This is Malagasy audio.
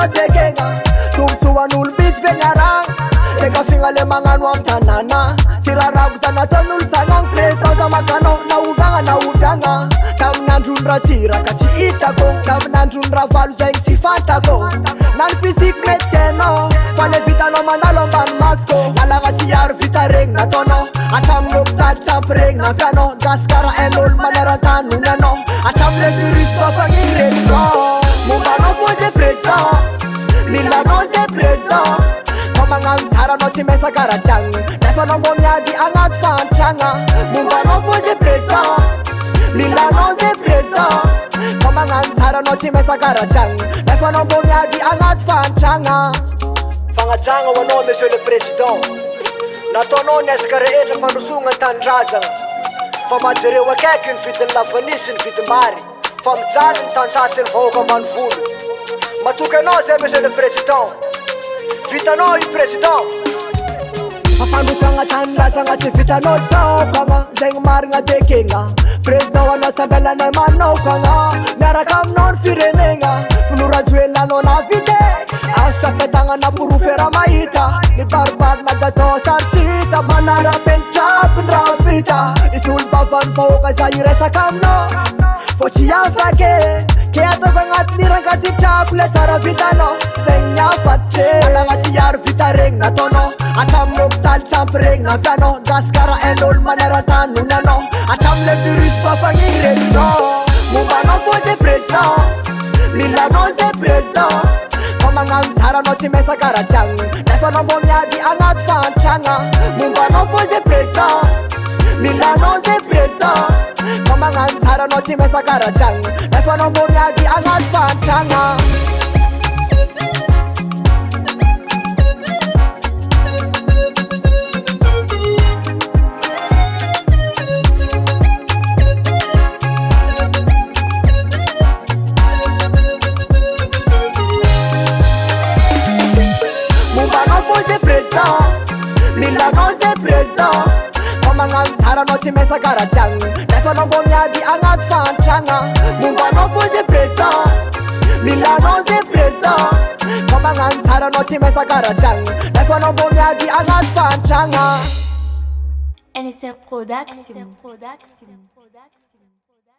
tsekenga tumtsuwan'olo bitsy vegnaragna eka finale magnano am tanàna tsy rarago za nataon'olo sagnagny président za makanao naoviagna naoviagna tamin'androny raha tsiraka tsy hitako tamin'androny raha valo zegny tsy fantako na ny physique mety tsy hainao fa le vitanao mandalo ambany masiko lalagna tsy aro vita regny nataonao atramin'ny hôpitaly tsampy regny nampianao gasikara hain'olo maneran-tany noho ny anao atramile virus tofagniny regninao mombanao fô zay président milanao zay président fa magnano tsara anao tsy maisa karatsiagny nefa anao mbô miady agnaty fantragna mombanao fô zay président milanao zay président fa magnano tsara anao tsy maisa karatsiagny nefa anao mbô miady agnaty fantragna fagnajagna ho anao monsieur le président nataonao niezaka rehetra mpandrosogna ny tanindrazagna fa majereo akaiky ny vidin'ny lavanisy ny vidim-bary fa mijaly ny tantsasy ny vahoaka ambany volo matoky anao zay monsieur le président vitanao io président fampandrosagna tanindrazagna tsy vitanao taokagna zegny marigna tekegna président anao sambelanay manaokagna miaraka aminao ny firenegna finorajoelanao navite azo sapetagna naporofera mahita nibaribarina datao saritsita manara-penitrapiny raha vita isy olo vavany vahoaka za iresaka aminao fô tsy afake ke ataoko agnatin'ny rankasitrako le tsara vitanao zegny niafatry alagna tsy aro vita regny nataonao atramin'ny hôpitaly tsampy regny nampianao gasikara hain'olo maneran-tany noho ny anao atramile virus tofagniny regninao mombanao fô zay président milanao zay président fa magnano tsara anao tsy maisa karatsiagny nefa anao mbô miady agnaty fantragna mombanao fô zay président milanao zay président fa magnano tsara anao tsy maisa karatsiagny nefa anao mbô miady agnaty fantragna milanao zay président fa magnano tsara anao tsy maisa karatsiagny nefa anao mbô miady agnaty fantragna mombanao fô zay président milanao zay président fa magnano tsara anao tsy maisa karatsiagny nefa anao mbô miady agnaty fantragna NSR Production.